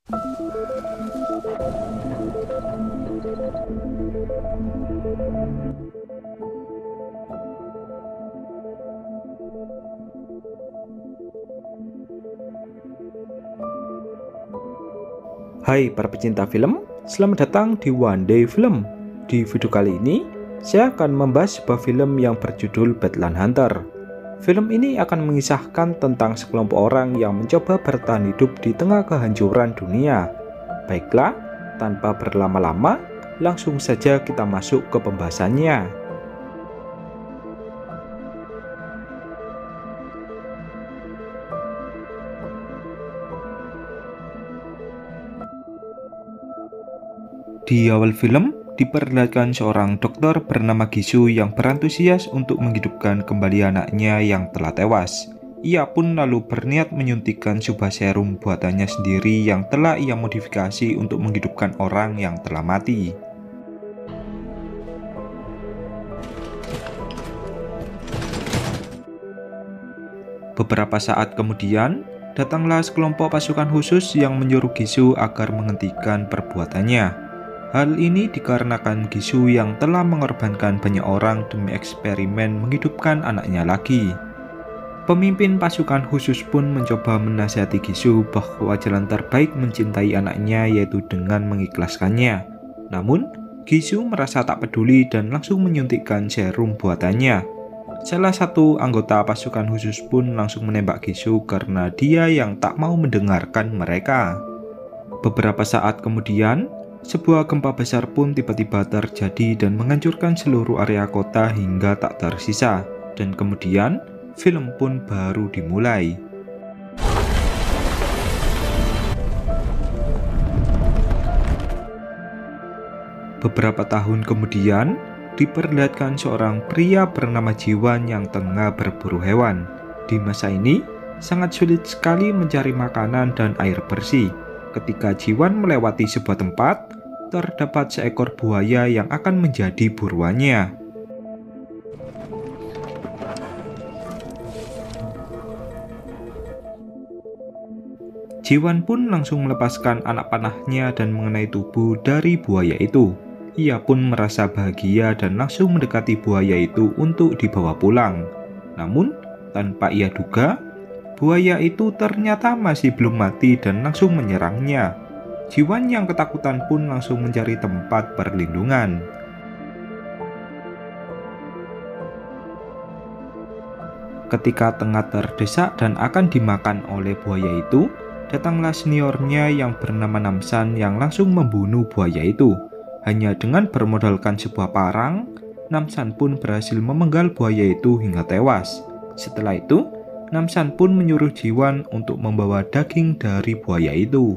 Hai para pecinta film, selamat datang di One Day Film. Di video kali ini, saya akan membahas sebuah film yang berjudul Badland Hunter. Film ini akan mengisahkan tentang sekelompok orang yang mencoba bertahan hidup di tengah kehancuran dunia. Baiklah, tanpa berlama-lama, langsung saja kita masuk ke pembahasannya. Di awal film, diperlihatkan seorang dokter bernama Gisu yang berantusias untuk menghidupkan kembali anaknya yang telah tewas. Ia pun lalu berniat menyuntikkan sebuah serum buatannya sendiri yang telah ia modifikasi untuk menghidupkan orang yang telah mati. Beberapa saat kemudian, datanglah sekelompok pasukan khusus yang menyuruh Gisu agar menghentikan perbuatannya. Hal ini dikarenakan Gisu yang telah mengorbankan banyak orang demi eksperimen menghidupkan anaknya lagi. Pemimpin pasukan khusus pun mencoba menasihati Gisu bahwa jalan terbaik mencintai anaknya yaitu dengan mengikhlaskannya. Namun, Gisu merasa tak peduli dan langsung menyuntikkan serum buatannya. Salah satu anggota pasukan khusus pun langsung menembak Gisu karena dia yang tak mau mendengarkan mereka. Beberapa saat kemudian, sebuah gempa besar pun tiba-tiba terjadi dan menghancurkan seluruh area kota hingga tak tersisa. Dan kemudian, film pun baru dimulai. Beberapa tahun kemudian, diperlihatkan seorang pria bernama Jiwan yang tengah berburu hewan. Di masa ini, sangat sulit sekali mencari makanan dan air bersih. Ketika Jiwan melewati sebuah tempat, terdapat seekor buaya yang akan menjadi buruannya. Jiwan pun langsung melepaskan anak panahnya dan mengenai tubuh dari buaya itu. Ia pun merasa bahagia dan langsung mendekati buaya itu untuk dibawa pulang. Namun, tanpa ia duga, buaya itu ternyata masih belum mati dan langsung menyerangnya. Jiwan yang ketakutan pun langsung mencari tempat perlindungan. Ketika tengah terdesak dan akan dimakan oleh buaya itu, datanglah seniornya yang bernama Namsan yang langsung membunuh buaya itu. Hanya dengan bermodalkan sebuah parang, Namsan pun berhasil memenggal buaya itu hingga tewas. Setelah itu, Namsan pun menyuruh Jiwan untuk membawa daging dari buaya itu.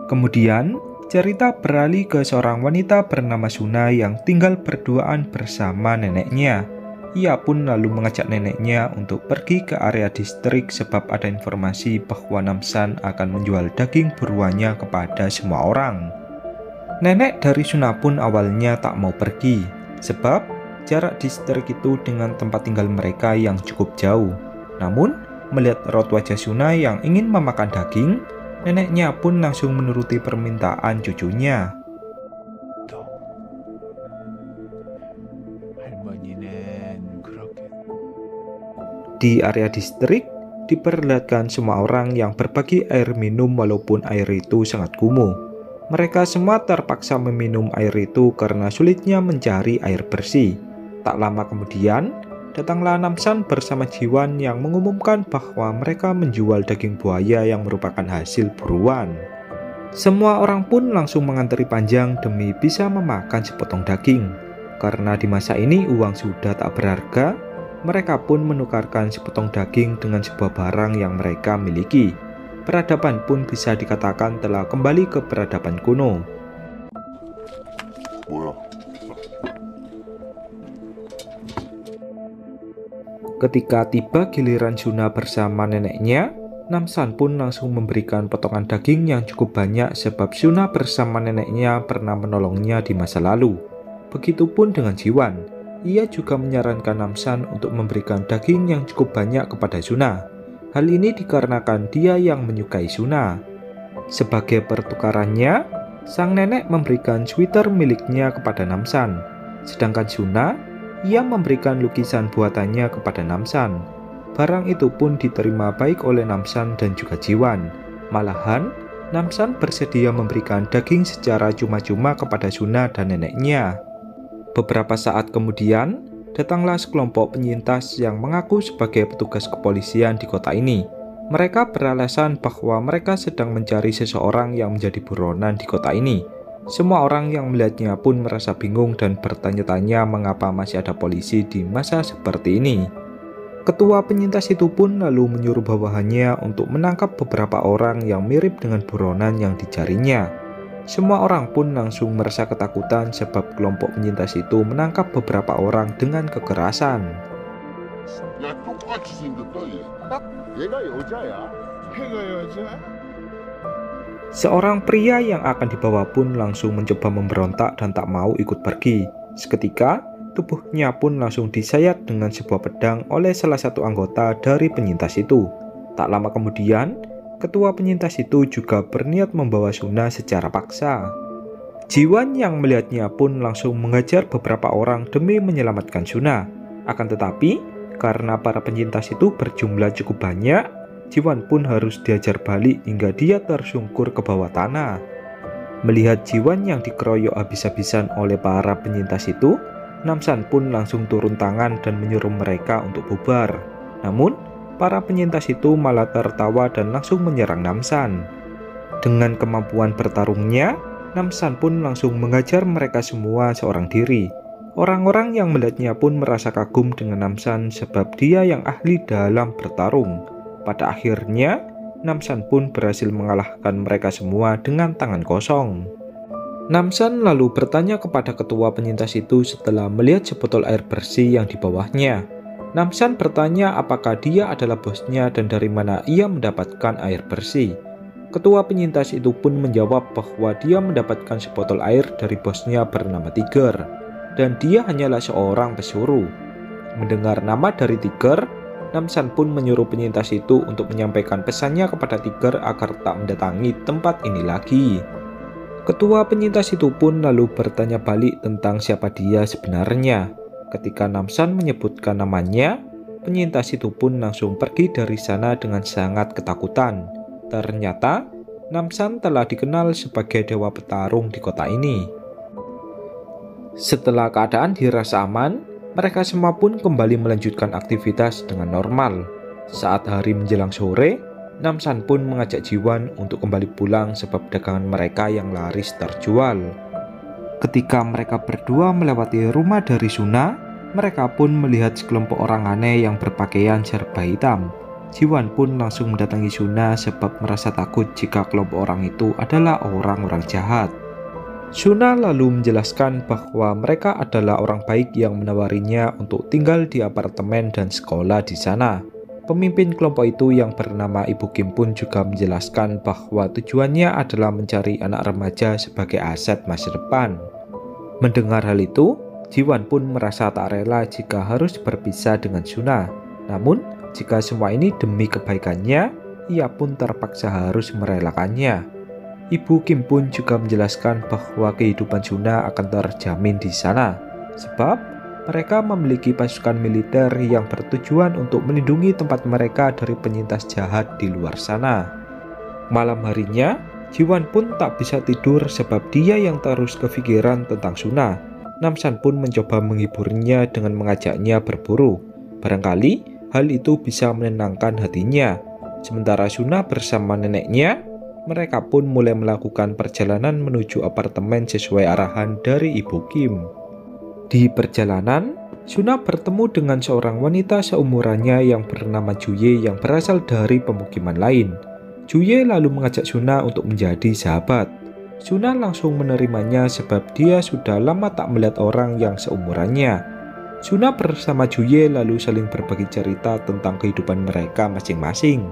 Kemudian, cerita beralih ke seorang wanita bernama Suna yang tinggal berduaan bersama neneknya. Ia pun lalu mengajak neneknya untuk pergi ke area distrik sebab ada informasi bahwa Namsan akan menjual daging buruannya kepada semua orang. Nenek dari Suna pun awalnya tak mau pergi, sebab jarak distrik itu dengan tempat tinggal mereka yang cukup jauh. Namun, melihat raut wajah Suna yang ingin memakan daging, neneknya pun langsung menuruti permintaan cucunya. Di area distrik, diperlihatkan semua orang yang berbagi air minum walaupun air itu sangat kumuh. Mereka semua terpaksa meminum air itu karena sulitnya mencari air bersih. Tak lama kemudian, datanglah Namsan bersama Jiwan yang mengumumkan bahwa mereka menjual daging buaya yang merupakan hasil buruan. Semua orang pun langsung mengantri panjang demi bisa memakan sepotong daging. Karena di masa ini uang sudah tak berharga, mereka pun menukarkan sepotong daging dengan sebuah barang yang mereka miliki. Peradaban pun bisa dikatakan telah kembali ke peradaban kuno. Ketika tiba giliran Suna bersama neneknya, Namsan pun langsung memberikan potongan daging yang cukup banyak sebab Suna bersama neneknya pernah menolongnya di masa lalu. Begitupun dengan Jiwan, ia juga menyarankan Namsan untuk memberikan daging yang cukup banyak kepada Suna. Hal ini dikarenakan dia yang menyukai Suna. Sebagai pertukarannya, sang nenek memberikan sweater miliknya kepada Namsan. Sedangkan Suna, ia memberikan lukisan buatannya kepada Namsan. Barang itu pun diterima baik oleh Namsan dan juga Jiwan. Malahan, Namsan bersedia memberikan daging secara cuma-cuma kepada Suna dan neneknya. Beberapa saat kemudian, datanglah sekelompok penyintas yang mengaku sebagai petugas kepolisian di kota ini. Mereka beralasan bahwa mereka sedang mencari seseorang yang menjadi buronan di kota ini. Semua orang yang melihatnya pun merasa bingung dan bertanya-tanya mengapa masih ada polisi di masa seperti ini. Ketua penyintas itu pun lalu menyuruh bawahannya untuk menangkap beberapa orang yang mirip dengan buronan yang dicarinya. Semua orang pun langsung merasa ketakutan sebab kelompok penyintas itu menangkap beberapa orang dengan kekerasan. 야, 똑같이 생겼다 얘. 얘가 여자야. 걔가 여자? Seorang pria yang akan dibawa pun langsung mencoba memberontak dan tak mau ikut pergi. Seketika, tubuhnya pun langsung disayat dengan sebuah pedang oleh salah satu anggota dari penyintas itu. Tak lama kemudian, ketua penyintas itu juga berniat membawa Suna secara paksa. Jiwan yang melihatnya pun langsung mengajar beberapa orang demi menyelamatkan Suna. Akan tetapi, karena para penyintas itu berjumlah cukup banyak, Jiwan pun harus diajar balik hingga dia tersungkur ke bawah tanah. Melihat Jiwan yang dikeroyok habis-habisan oleh para penyintas itu, Namsan pun langsung turun tangan dan menyuruh mereka untuk bubar. Namun, para penyintas itu malah tertawa dan langsung menyerang Namsan. Dengan kemampuan bertarungnya, Namsan pun langsung mengajar mereka semua seorang diri. Orang-orang yang melihatnya pun merasa kagum dengan Namsan sebab dia yang ahli dalam bertarung. Pada akhirnya, Namsan pun berhasil mengalahkan mereka semua dengan tangan kosong. Namsan lalu bertanya kepada ketua penyintas itu setelah melihat sebotol air bersih yang di bawahnya. Namsan bertanya apakah dia adalah bosnya dan dari mana ia mendapatkan air bersih. Ketua penyintas itu pun menjawab bahwa dia mendapatkan sebotol air dari bosnya bernama Tiger. Dan dia hanyalah seorang pesuruh. Mendengar nama dari Tiger, Namsan pun menyuruh penyintas itu untuk menyampaikan pesannya kepada Tiger agar tak mendatangi tempat ini lagi. Ketua penyintas itu pun lalu bertanya balik tentang siapa dia sebenarnya. Ketika Namsan menyebutkan namanya, penyintas itu pun langsung pergi dari sana dengan sangat ketakutan. Ternyata, Namsan telah dikenal sebagai dewa petarung di kota ini. Setelah keadaan dirasa aman, mereka semua pun kembali melanjutkan aktivitas dengan normal. Saat hari menjelang sore, Namsan pun mengajak Jiwan untuk kembali pulang sebab dagangan mereka yang laris terjual. Ketika mereka berdua melewati rumah dari Suna, mereka pun melihat sekelompok orang aneh yang berpakaian serba hitam. Jiwan pun langsung mendatangi Suna sebab merasa takut jika kelompok orang itu adalah orang-orang jahat. Suna lalu menjelaskan bahwa mereka adalah orang baik yang menawarinya untuk tinggal di apartemen dan sekolah di sana. Pemimpin kelompok itu yang bernama Ibu Kim pun juga menjelaskan bahwa tujuannya adalah mencari anak remaja sebagai aset masa depan. Mendengar hal itu, Jiwan pun merasa tak rela jika harus berpisah dengan Suna. Namun, jika semua ini demi kebaikannya, ia pun terpaksa harus merelakannya. Ibu Kim pun juga menjelaskan bahwa kehidupan Suna akan terjamin di sana, sebab mereka memiliki pasukan militer yang bertujuan untuk melindungi tempat mereka dari penyintas jahat di luar sana. Malam harinya, Jiwan pun tak bisa tidur sebab dia yang terus kepikiran tentang Suna. Namsan pun mencoba menghiburnya dengan mengajaknya berburu. Barangkali hal itu bisa menenangkan hatinya. Sementara Suna bersama neneknya, mereka pun mulai melakukan perjalanan menuju apartemen sesuai arahan dari Ibu Kim. Di perjalanan, Suna bertemu dengan seorang wanita seumurannya yang bernama Juye yang berasal dari pemukiman lain. Juye lalu mengajak Suna untuk menjadi sahabat. Suna langsung menerimanya sebab dia sudah lama tak melihat orang yang seumurannya. Suna bersama Juye lalu saling berbagi cerita tentang kehidupan mereka masing-masing.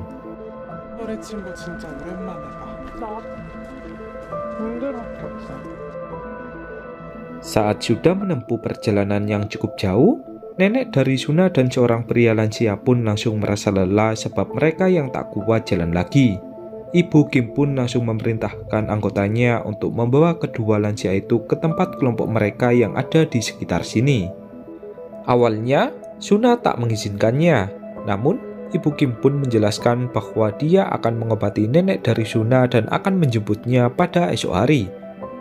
Saat sudah menempuh perjalanan yang cukup jauh, nenek dari Suna dan seorang pria lansia pun langsung merasa lelah sebab mereka yang tak kuat jalan lagi. Ibu Kim pun langsung memerintahkan anggotanya untuk membawa kedua lansia itu ke tempat kelompok mereka yang ada di sekitar sini. Awalnya, Suna tak mengizinkannya, namun Ibu Kim pun menjelaskan bahwa dia akan mengobati nenek dari Suna dan akan menjemputnya pada esok hari.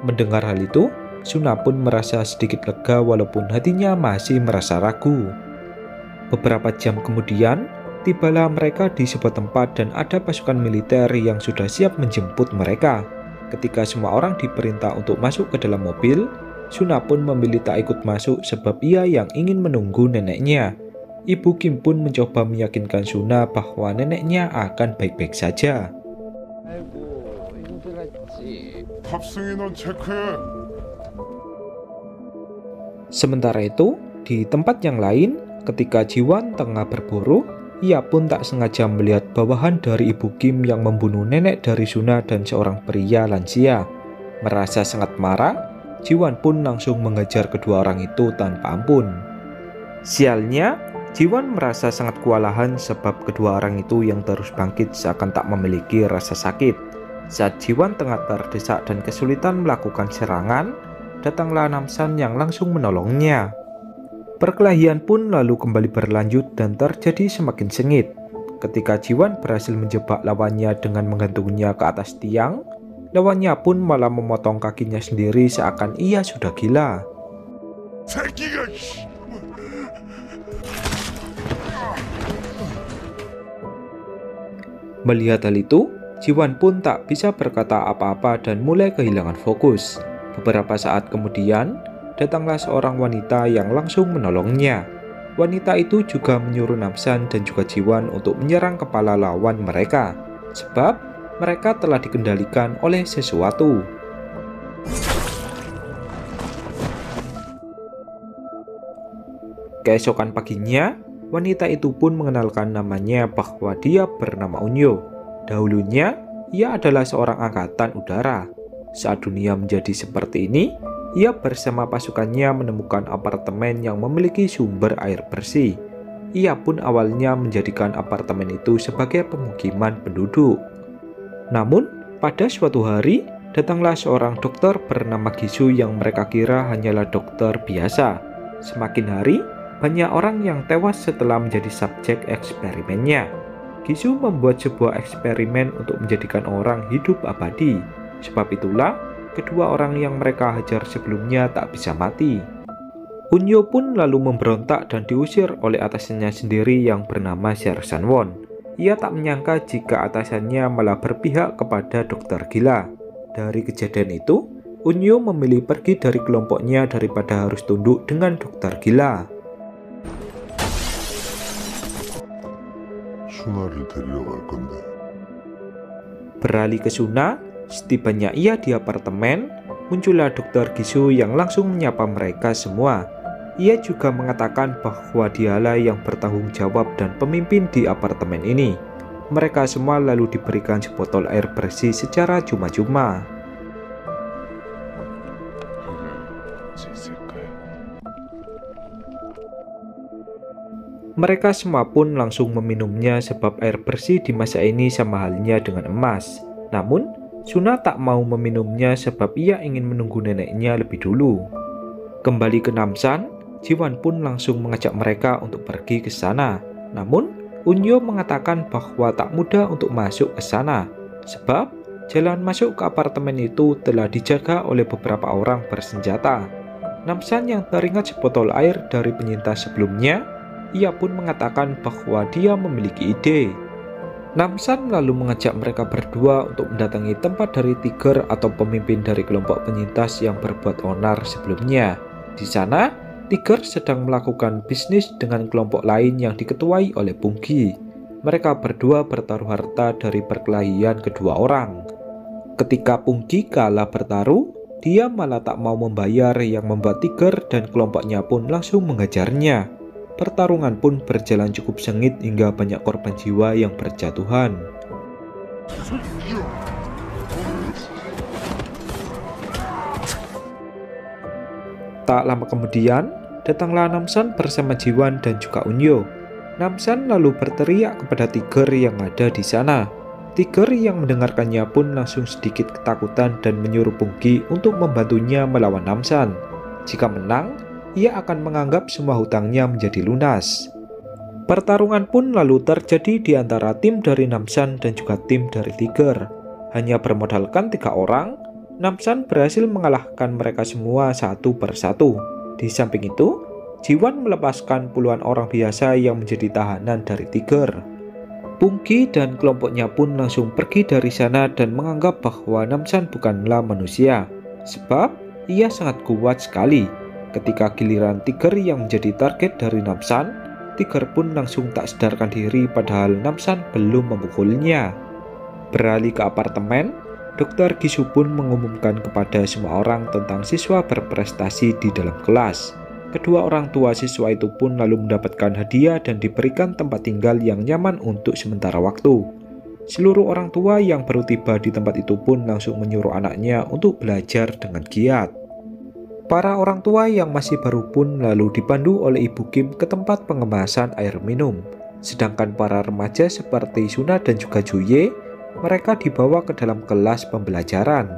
Mendengar hal itu, Suna pun merasa sedikit lega walaupun hatinya masih merasa ragu. Beberapa jam kemudian, tibalah mereka di sebuah tempat dan ada pasukan militer yang sudah siap menjemput mereka. Ketika semua orang diperintah untuk masuk ke dalam mobil, Suna pun memilih tak ikut masuk sebab ia yang ingin menunggu neneknya. Ibu Kim pun mencoba meyakinkan Suna bahwa neneknya akan baik-baik saja. 탑승인원 체크해. Sementara itu, di tempat yang lain, ketika Jiwon tengah berburu, ia pun tak sengaja melihat bawahan dari Ibu Kim yang membunuh nenek dari Suna dan seorang pria lansia. Merasa sangat marah, Jiwon pun langsung mengejar kedua orang itu tanpa ampun. Sialnya, Jiwon merasa sangat kewalahan sebab kedua orang itu yang terus bangkit seakan tak memiliki rasa sakit. Saat Jiwon tengah terdesak dan kesulitan melakukan serangan, datanglah Namsan yang langsung menolongnya. Perkelahian pun lalu kembali berlanjut dan terjadi semakin sengit. Ketika Jiwon berhasil menjebak lawannya dengan menggantungnya ke atas tiang, lawannya pun malah memotong kakinya sendiri seakan ia sudah gila. Melihat hal itu, Jiwon pun tak bisa berkata apa-apa dan mulai kehilangan fokus. Beberapa saat kemudian, datanglah seorang wanita yang langsung menolongnya. Wanita itu juga menyuruh Namsan dan juga Jiwon untuk menyerang kepala lawan mereka, sebab mereka telah dikendalikan oleh sesuatu. Keesokan paginya, wanita itu pun mengenalkan namanya bahwa dia bernama Unyo. Dahulunya, ia adalah seorang angkatan udara. Saat dunia menjadi seperti ini, ia bersama pasukannya menemukan apartemen yang memiliki sumber air bersih. Ia pun awalnya menjadikan apartemen itu sebagai pemukiman penduduk. Namun, pada suatu hari, datanglah seorang dokter bernama Gisu yang mereka kira hanyalah dokter biasa. Semakin hari, banyak orang yang tewas setelah menjadi subjek eksperimennya. Gisu membuat sebuah eksperimen untuk menjadikan orang hidup abadi. Sebab itulah, kedua orang yang mereka hajar sebelumnya tak bisa mati. Unyo pun lalu memberontak dan diusir oleh atasannya sendiri yang bernama Sher Sanwon. Ia tak menyangka jika atasannya malah berpihak kepada dokter gila. Dari kejadian itu, Unyo memilih pergi dari kelompoknya daripada harus tunduk dengan dokter gila. 순아를 데리러 갈 건데. Beralih ke Suna, setibanya ia di apartemen, muncullah dokter Gisu yang langsung menyapa mereka semua. Ia juga mengatakan bahwa dialah yang bertanggung jawab dan pemimpin di apartemen ini. Mereka semua lalu diberikan sebotol air bersih secara cuma-cuma. Mereka semua pun langsung meminumnya sebab air bersih di masa ini sama halnya dengan emas. Namun, Suna tak mau meminumnya sebab ia ingin menunggu neneknya lebih dulu. Kembali ke Namsan, Jiwon pun langsung mengajak mereka untuk pergi ke sana. Namun, Unyo mengatakan bahwa tak mudah untuk masuk ke sana, sebab jalan masuk ke apartemen itu telah dijaga oleh beberapa orang bersenjata. Namsan yang teringat sebotol air dari penyintas sebelumnya, ia pun mengatakan bahwa dia memiliki ide. Namsan lalu mengajak mereka berdua untuk mendatangi tempat dari Tiger atau pemimpin dari kelompok penyintas yang berbuat onar sebelumnya. Di sana, Tiger sedang melakukan bisnis dengan kelompok lain yang diketuai oleh Punggi. Mereka berdua bertaruh harta dari perkelahian kedua orang. Ketika Punggi kalah bertaruh, dia malah tak mau membayar yang membuat Tiger dan kelompoknya pun langsung mengajarnya. Pertarungan pun berjalan cukup sengit hingga banyak korban jiwa yang berjatuhan. Tak lama kemudian, datanglah Namsan bersama Jiwon dan juga Unyo. Namsan lalu berteriak kepada Tiger yang ada di sana. Tiger yang mendengarkannya pun langsung sedikit ketakutan dan menyuruh Pungki untuk membantunya melawan Namsan. Jika menang, ia akan menganggap semua hutangnya menjadi lunas. Pertarungan pun lalu terjadi di antara tim dari Namsan dan juga tim dari Tiger. Hanya bermodalkan 3 orang, Namsan berhasil mengalahkan mereka semua satu persatu. Di samping itu, Jiwan melepaskan puluhan orang biasa yang menjadi tahanan dari Tiger. Pungki dan kelompoknya pun langsung pergi dari sana dan menganggap bahwa Namsan bukanlah manusia, sebab ia sangat kuat sekali. Ketika giliran Tiger yang menjadi target dari Namsan, Tiger pun langsung tak sadarkan diri padahal Namsan belum memukulnya. Beralih ke apartemen, Dr. Gisu pun mengumumkan kepada semua orang tentang siswa berprestasi di dalam kelas. Kedua orang tua siswa itu pun lalu mendapatkan hadiah dan diberikan tempat tinggal yang nyaman untuk sementara waktu. Seluruh orang tua yang baru tiba di tempat itu pun langsung menyuruh anaknya untuk belajar dengan giat. Para orang tua yang masih baru pun lalu dipandu oleh Ibu Kim ke tempat pengemasan air minum. Sedangkan para remaja seperti Suna dan juga Juye, mereka dibawa ke dalam kelas pembelajaran.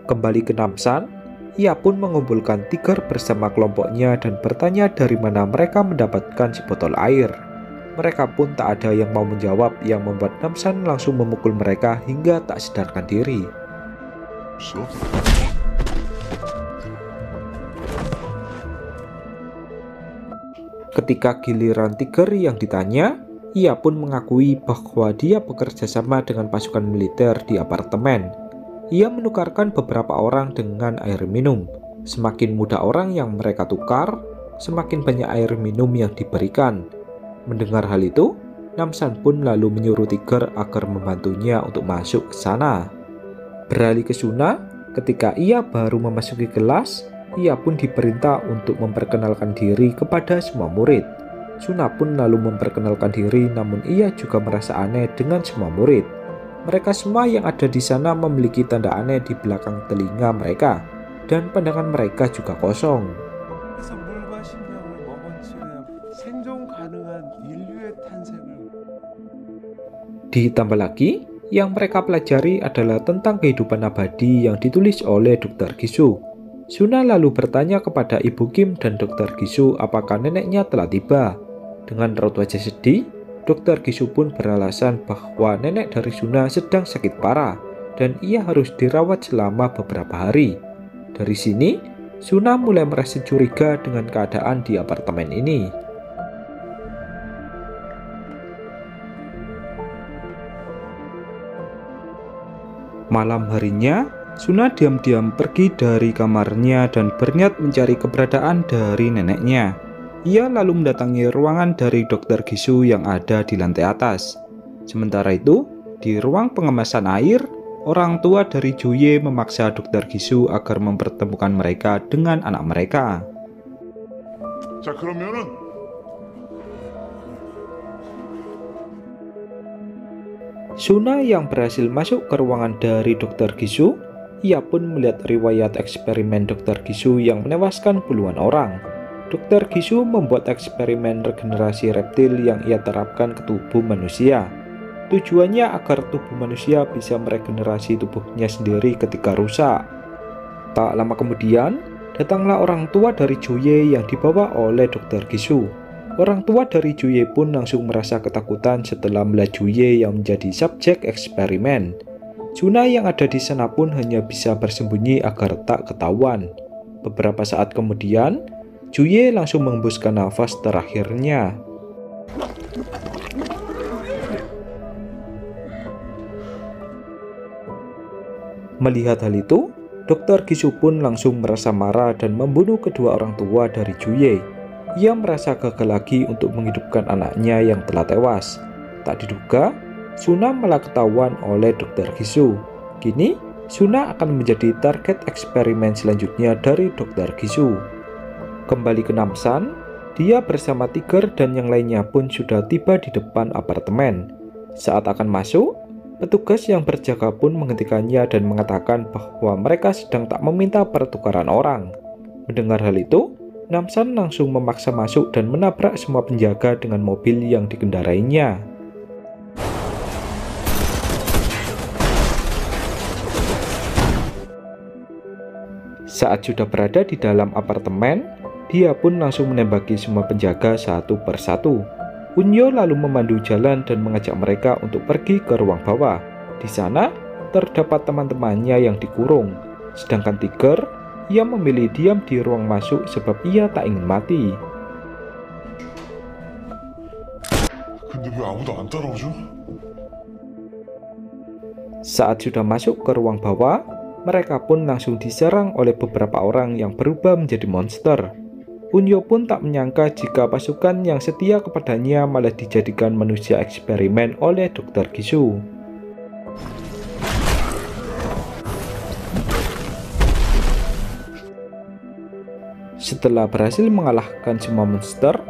Kembali ke Namsan, ia pun mengumpulkan Tiger bersama kelompoknya dan bertanya dari mana mereka mendapatkan sebotol air. Mereka pun tak ada yang mau menjawab, yang membuat Namsan langsung memukul mereka hingga tak sadarkan diri. Ketika giliran Tiger yang ditanya, ia pun mengakui bahwa dia bekerja sama dengan pasukan militer di apartemen. Ia menukarkan beberapa orang dengan air minum. Semakin mudah orang yang mereka tukar, semakin banyak air minum yang diberikan. Mendengar hal itu, Namsan pun lalu menyuruh Tiger agar membantunya untuk masuk ke sana. Beralih ke Suna, ketika ia baru memasuki kelas, ia pun diperintah untuk memperkenalkan diri kepada semua murid. Suna pun lalu memperkenalkan diri, namun ia juga merasa aneh dengan semua murid. Mereka semua yang ada di sana memiliki tanda aneh di belakang telinga mereka, dan pandangan mereka juga kosong. Ditambah lagi, yang mereka pelajari adalah tentang kehidupan abadi yang ditulis oleh Dr. Gisu. Suna lalu bertanya kepada Ibu Kim dan Dr. Gisu apakah neneknya telah tiba. Dengan raut wajah sedih, Dr. Gisu pun beralasan bahwa nenek dari Suna sedang sakit parah dan ia harus dirawat selama beberapa hari. Dari sini, Suna mulai merasa curiga dengan keadaan di apartemen ini. Malam harinya, Suna diam-diam pergi dari kamarnya dan berniat mencari keberadaan dari neneknya. Ia lalu mendatangi ruangan dari Dr. Gisu yang ada di lantai atas. Sementara itu, di ruang pengemasan air, orang tua dari Juye memaksa Dr. Gisu agar mempertemukan mereka dengan anak mereka. 자, 그러면은 Suna yang berhasil masuk ke ruangan dari Dr. Gisu, ia pun melihat riwayat eksperimen Dr. Gisu yang menewaskan puluhan orang. Dr. Gisu membuat eksperimen regenerasi reptil yang ia terapkan ke tubuh manusia. Tujuannya agar tubuh manusia bisa meregenerasi tubuhnya sendiri ketika rusak. Tak lama kemudian, datanglah orang tua dari Juye yang dibawa oleh Dr. Gisu. Orang tua dari Juye pun langsung merasa ketakutan setelah melihat Juye yang menjadi subjek eksperimen. Suna yang ada di sana pun hanya bisa bersembunyi agar tak ketahuan. Beberapa saat kemudian, Juye langsung menghembuskan nafas terakhirnya. Melihat hal itu, Dr. Gisu pun langsung merasa marah dan membunuh kedua orang tua dari Juye. Ia merasa gagal lagi untuk menghidupkan anaknya yang telah tewas. Tak diduga, Suna malah ketahuan oleh Dr. Gisu. Kini, Suna akan menjadi target eksperimen selanjutnya dari Dr. Gisu. Kembali ke Namsan, dia bersama Tiger dan yang lainnya pun sudah tiba di depan apartemen. Saat akan masuk, petugas yang berjaga pun menghentikannya dan mengatakan bahwa mereka sedang tak meminta pertukaran orang. Mendengar hal itu, Namsan langsung memaksa masuk dan menabrak semua penjaga dengan mobil yang dikendarainya. Saat sudah berada di dalam apartemen, dia pun langsung menembaki semua penjaga satu persatu. Unyo lalu memandu jalan dan mengajak mereka untuk pergi ke ruang bawah. Di sana, terdapat teman-temannya yang dikurung. Sedangkan Tiger, ia memilih diam di ruang masuk sebab ia tak ingin mati. 근데 왜 아무도 안 따라오죠? Saat sudah masuk ke ruang bawah, mereka pun langsung diserang oleh beberapa orang yang berubah menjadi monster. Unyo pun tak menyangka jika pasukan yang setia kepadanya malah dijadikan manusia eksperimen oleh Dr. Gisu. Setelah berhasil mengalahkan semua monster,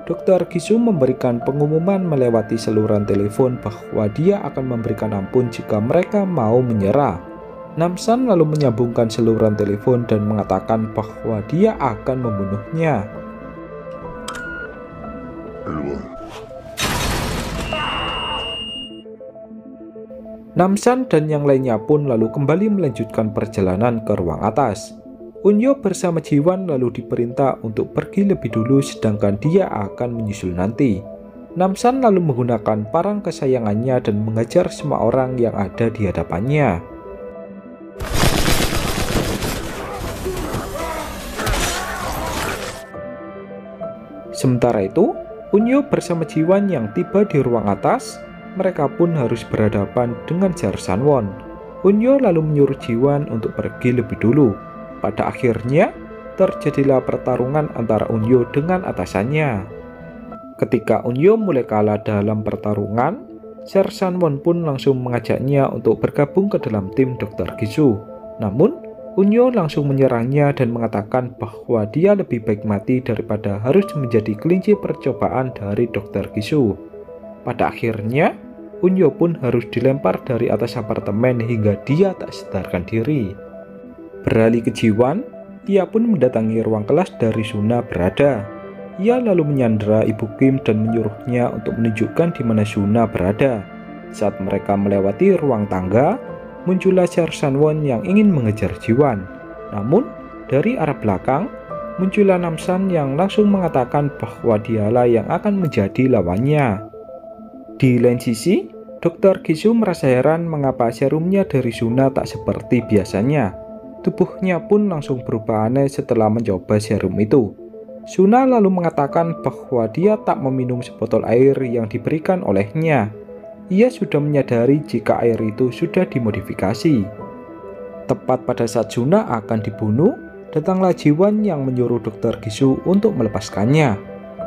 Dr. Gisu memberikan pengumuman melewati saluran telepon bahwa dia akan memberikan ampun jika mereka mau menyerah. Namsan lalu menyambungkan saluran telepon dan mengatakan bahwa dia akan membunuhnya. Namsan dan yang lainnya pun lalu kembali melanjutkan perjalanan ke ruang atas. Unyo bersama Jiwan lalu diperintah untuk pergi lebih dulu sedangkan dia akan menyusul nanti. Namsan lalu menggunakan parang kesayangannya dan mengejar semua orang yang ada di hadapannya. Sementara itu, Unyo bersama Jiwan yang tiba di ruang atas, mereka pun harus berhadapan dengan Sersan Won. Unyo lalu menyuruh Jiwan untuk pergi lebih dulu. Pada akhirnya, terjadilah pertarungan antara Unyo dengan atasannya. Ketika Unyo mulai kalah dalam pertarungan, Sersan Won pun langsung mengajaknya untuk bergabung ke dalam tim Dr. Gisu. Namun, Unyo langsung menyerangnya dan mengatakan bahwa dia lebih baik mati daripada harus menjadi kelinci percobaan dari Dr. Gisu. Pada akhirnya, Unyo pun harus dilempar dari atas apartemen hingga dia tak sadarkan diri. Beralih ke Jiwan, ia pun mendatangi ruang kelas dari Suna berada. Ia lalu menyandera Ibu Kim dan menyuruhnya untuk menunjukkan di mana Suna berada. Saat mereka melewati ruang tangga, muncullah Sersan Won yang ingin mengejar Jiwan. Namun, dari arah belakang, muncullah Namsan yang langsung mengatakan bahwa dialah yang akan menjadi lawannya. Di lain sisi, Dr. Gisu merasa heran mengapa serumnya dari Suna tak seperti biasanya. Tubuhnya pun langsung berubah aneh setelah mencoba serum itu. Suna lalu mengatakan bahwa dia tak meminum sebotol air yang diberikan olehnya. Ia sudah menyadari jika air itu sudah dimodifikasi. Tepat pada saat Suna akan dibunuh, datanglah Jiwan yang menyuruh Dr. Gisu untuk melepaskannya.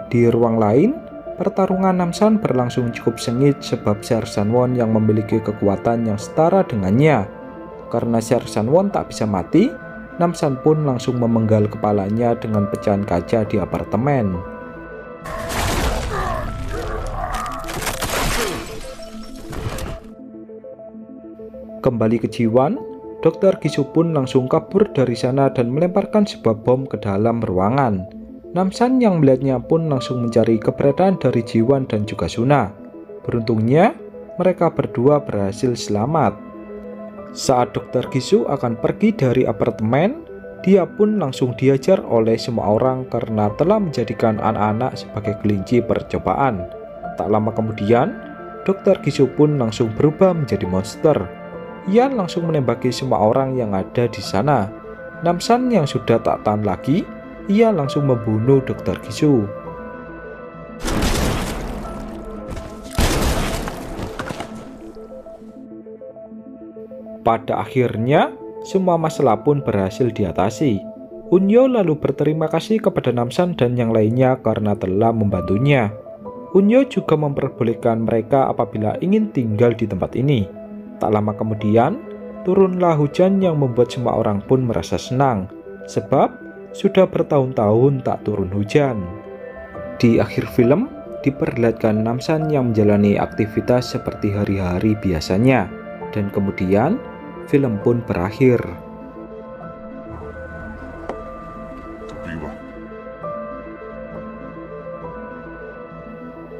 Di ruang lain, pertarungan Namsan berlangsung cukup sengit sebab Sersan Won yang memiliki kekuatan yang setara dengannya. Karena Sersan Won tak bisa mati, Namsan pun langsung memenggal kepalanya dengan pecahan kaca di apartemen. Kembali ke Jiwan, Dr. Gisu pun langsung kabur dari sana dan melemparkan sebuah bom ke dalam ruangan. Namsan yang melihatnya pun langsung mencari keberadaan dari Jiwan dan juga Suna. Beruntungnya, mereka berdua berhasil selamat. Saat Dr. Gisu akan pergi dari apartemen, dia pun langsung diajar oleh semua orang karena telah menjadikan anak-anak sebagai kelinci percobaan. Tak lama kemudian, Dr. Gisu pun langsung berubah menjadi monster. Ia langsung menembaki semua orang yang ada di sana. Namsan yang sudah tak tahan lagi, ia langsung membunuh Dr. Gisu. Pada akhirnya, semua masalah pun berhasil diatasi. Unyo lalu berterima kasih kepada Namsan dan yang lainnya karena telah membantunya. Unyo juga memperbolehkan mereka apabila ingin tinggal di tempat ini. Tak lama kemudian, turunlah hujan yang membuat semua orang pun merasa senang, sebab sudah bertahun-tahun tak turun hujan. Di akhir film, diperlihatkan Namsan yang menjalani aktivitas seperti hari-hari biasanya, dan kemudian film pun berakhir.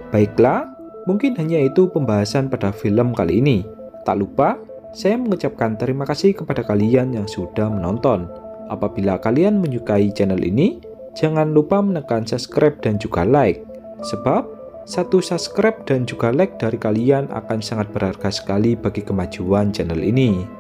Baiklah, mungkin hanya itu pembahasan pada film kali ini. Tak lupa, saya mengucapkan terima kasih kepada kalian yang sudah menonton. Apabila kalian menyukai channel ini, jangan lupa menekan subscribe dan juga like. Sebab, satu subscribe dan juga like dari kalian akan sangat berharga sekali bagi kemajuan channel ini.